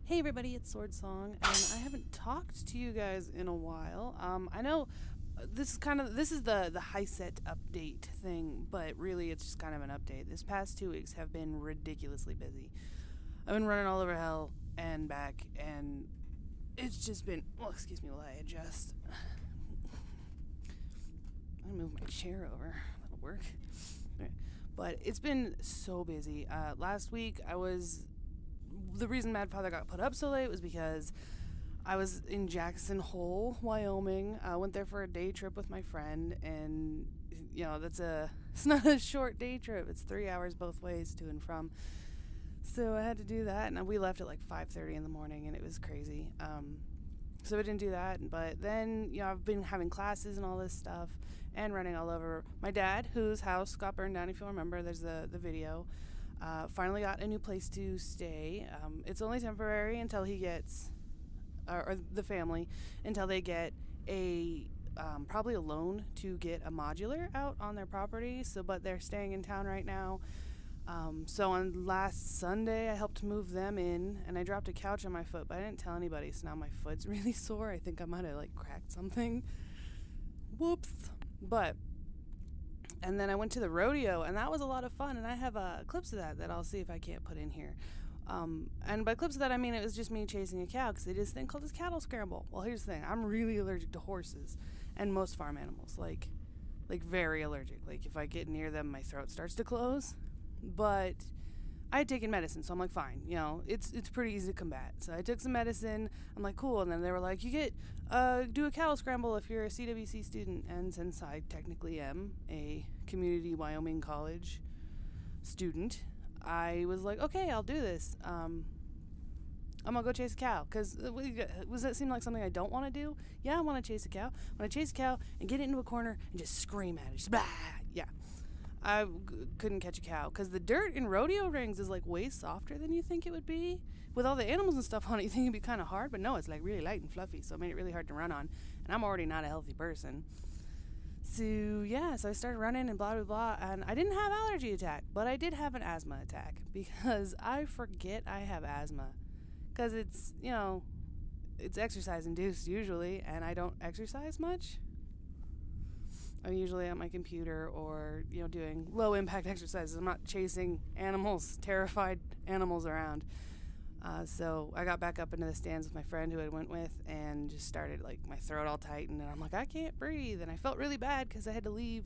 Hey everybody, it's Sword Song, and I haven't talked to you guys in a while. I know this is the HiSET update thing, but really it's just kind of an update. This past 2 weeks have been ridiculously busy. I've been running all over hell and back, and it's just been. Well, excuse me while I adjust. I move my chair over. That'll work. But it's been so busy. Last week the reason Mad Father got put up so late was because I was in Jackson Hole, Wyoming. I went there for a day trip with my friend, and it's not a short day trip. It's 3 hours both ways to and from. So I had to do that, and we left at like 5:30 in the morning, and it was crazy. So I didn't do that, but then I've been having classes and all this stuff, and running all over. My dad, whose house got burned down, if you'll remember, there's the video. Finally got a new place to stay. It's only temporary until he gets, or the family, until they get probably a loan to get a modular out on their property. But they're staying in town right now. So on last Sunday, I helped move them in, and I dropped a couch on my foot, but I didn't tell anybody, so now my foot's really sore. I think I might have cracked something. Whoops. And then I went to the rodeo, and that was a lot of fun, and I have clips of that I'll see if I can't put in here. And by clips of that, I mean it was just me chasing a cow, because they did this thing called this cattle scramble. Well, here's the thing. I'm really allergic to horses and most farm animals, like very allergic. Like, if I get near them, my throat starts to close. But I had taken medicine, so I'm like, fine, it's pretty easy to combat. So I took some medicine. I'm like, cool. And then they were like, you get do a cattle scramble if you're a CWC student. And since I technically am a community Wyoming college student, I was like, okay, I'll do this. I'm gonna go chase a cow, because does that seem like something I don't want to do? Yeah, I want to chase a cow. I want to chase a cow and get it into a corner and just scream at it. Just, bah! Yeah. I couldn't catch a cow, because the dirt in rodeo rings is way softer than you think it would be. With all the animals and stuff on it, you think it'd be kind of hard, but no, it's really light and fluffy, so it made it really hard to run on. And I'm already not a healthy person. So I started running and blah, blah, blah, and I didn't have allergy attack, but I did have an asthma attack, because I forget I have asthma, because it's exercise induced usually, and I don't exercise much. I'm usually at my computer or, doing low impact exercises. I'm not chasing animals, terrified animals around. So I got back up into the stands with my friend who I went with, and just started my throat all tightened, and I'm like, I can't breathe. And I felt really bad because I had to leave.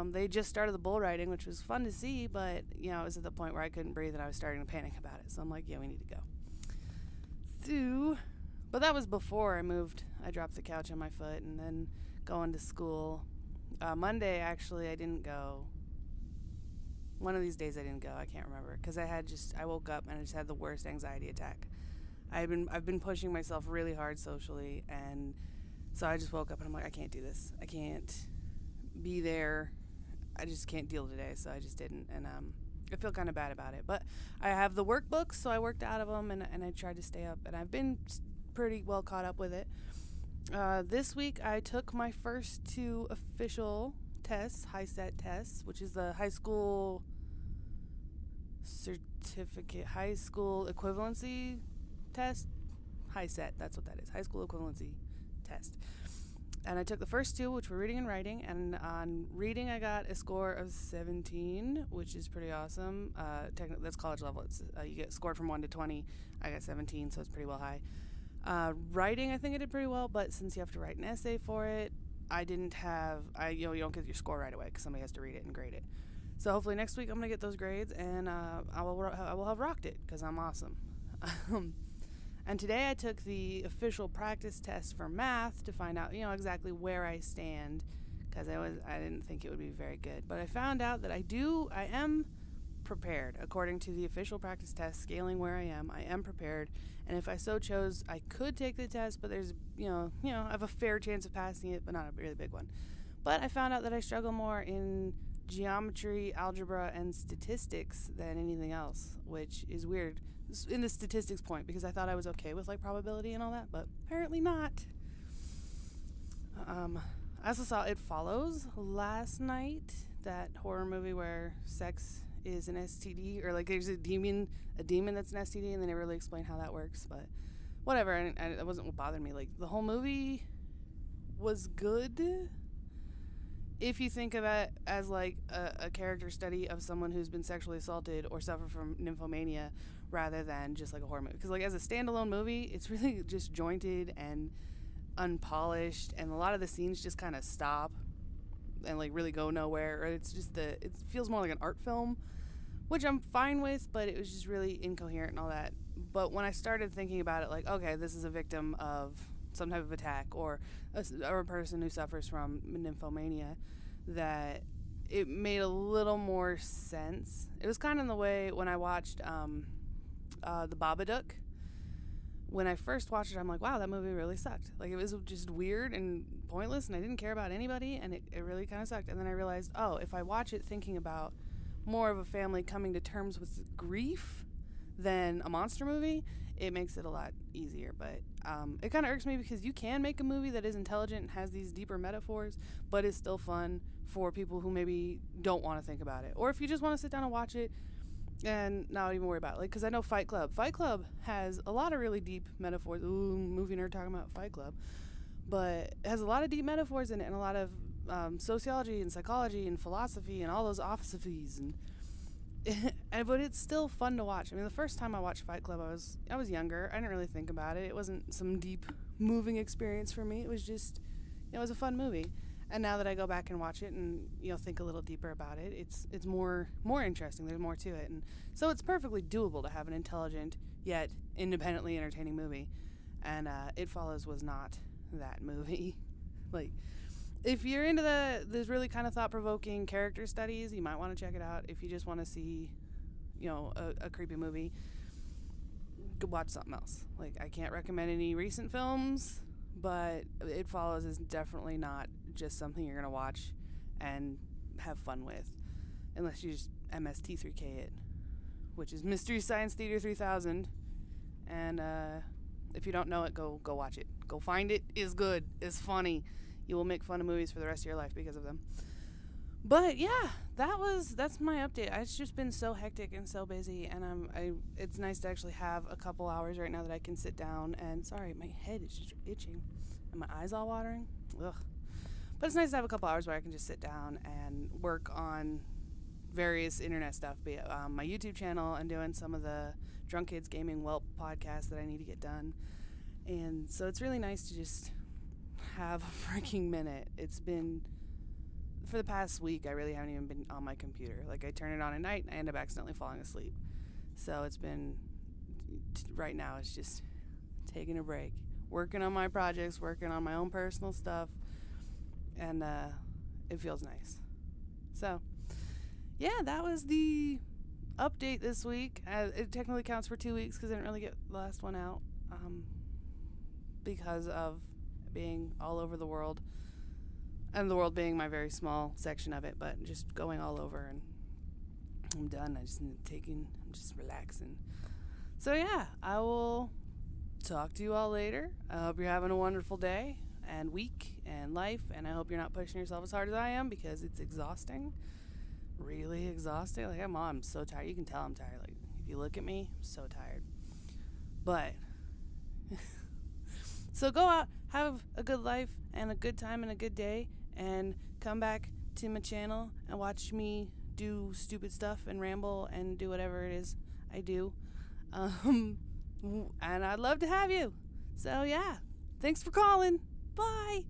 They just started the bull riding, which was fun to see, but it was at the point where I couldn't breathe and I was starting to panic about it. So I'm like, yeah, we need to go. But that was before I moved. I dropped the couch on my foot, and then going to school. Monday, actually, I didn't go. One of these days I didn't go. I can't remember, because I woke up and I just had the worst anxiety attack. I've been pushing myself really hard socially, and so I just woke up and I'm like, I can't do this. I can't be there. I just can't deal today, so I just didn't, and I feel kind of bad about it. But I have the workbooks, so I worked out of them, and I tried to stay up, and I've been pretty well caught up with it. This week I took my first 2 official tests, HiSET tests, which is the high school certificate, high school equivalency test. HiSET, that's what that is, high school equivalency test. And I took the first 2, which were reading and writing, and on reading I got a score of 17, which is pretty awesome. Technically that's college level. It's you get scored from 1 to 20. I got 17, so it's pretty well high. Writing, I think I did pretty well, but since you have to write an essay for it, I didn't have, you don't get your score right away, because somebody has to read it and grade it. So hopefully next week I'm going to get those grades, and I will have rocked it, because I'm awesome. And today I took the official practice test for math to find out, exactly where I stand, because I didn't think it would be very good. But I found out that I am prepared. According to the official practice test, scaling where I am prepared, and if I so chose, I could take the test, but there's, I have a fair chance of passing it, but not a really big one. But I found out that I struggle more in geometry, algebra, and statistics than anything else, which is weird in the statistics point, because I thought I was okay with probability and all that, but apparently not. I also saw It Follows last night, that horror movie where sex is an STD, or like there's a demon that's an STD, and they never really explain how that works. But whatever, and it wasn't what bothered me. Like the whole movie was good if you think of it as like a character study of someone who's been sexually assaulted or suffered from nymphomania, rather than just like a horror movie. Because like as a standalone movie, it's really just jointed and unpolished, and a lot of the scenes just kind of stop and like really go nowhere, or it's just it feels more like an art film, which I'm fine with, but it was just really incoherent and all that. But when I started thinking about it, like, okay, this is a victim of some type of attack, or a person who suffers from nymphomania, that it made a little more sense. It was kind of in the way when I watched the Babadook. When I first watched it, I'm like, wow, that movie really sucked. Like, it was just weird and pointless, and I didn't care about anybody, and it really kind of sucked. And then I realized, oh, if I watch it thinking about more of a family coming to terms with grief than a monster movie, it makes it a lot easier. But it kind of irks me, because you can make a movie that is intelligent and has these deeper metaphors, but is still fun for people who maybe don't want to think about it. Or if you just want to sit down and watch it and not even worry about it. Like, because I know Fight Club has a lot of really deep metaphors. Ooh, movie nerd talking about Fight Club. But it has a lot of deep metaphors in it, and a lot of sociology and psychology and philosophy and all those philosophies. But it's still fun to watch. I mean, the first time I watched Fight Club, I was younger. I didn't really think about it. It wasn't some deep, moving experience for me. It was just, it was a fun movie. And now that I go back and watch it and think a little deeper about it, it's more interesting. There's more to it, and so it's perfectly doable to have an intelligent yet independently entertaining movie. And It Follows was not that movie. Like, if you're into those really kind of thought-provoking character studies, you might want to check it out. If you just want to see, a creepy movie, go watch something else. Like, I can't recommend any recent films, but It Follows is definitely not just something you're going to watch and have fun with, unless you just MST3K it, which is Mystery Science Theater 3000. And if you don't know it, go watch it. Go find it. It's good. It's funny. You will make fun of movies for the rest of your life because of them. But yeah, that's my update. It's just been so hectic and so busy, and it's nice to actually have a couple hours right now that I can sit down and, sorry, my head is just itching and my eyes all watering. Ugh. But it's nice to have a couple hours where I can just sit down and work on various internet stuff, be it my YouTube channel, and doing some of the Drunk Kids Gaming Whelp podcasts that I need to get done. And so it's really nice to just have a freaking minute. It's been, for the past week, I really haven't even been on my computer. Like, I turn it on at night and I end up accidentally falling asleep. So it's been, right now, it's just taking a break, working on my projects, working on my own personal stuff, and it feels nice. So yeah, that was the update this week. It technically counts for 2 weeks because I didn't really get the last one out because of being all over the world, and the world being my very small section of it, but just going all over, and I'm done. I'm just relaxing. So yeah, I will talk to you all later. I hope you're having a wonderful day and week and life, and I hope you're not pushing yourself as hard as I am, because it's exhausting. Really exhausting. Like, I'm so tired. You can tell I'm tired. Like, if you look at me, I'm so tired. But so go out, have a good life and a good time and a good day, and come back to my channel and watch me do stupid stuff and ramble and do whatever it is I do. And I'd love to have you. So yeah, thanks for calling. Bye.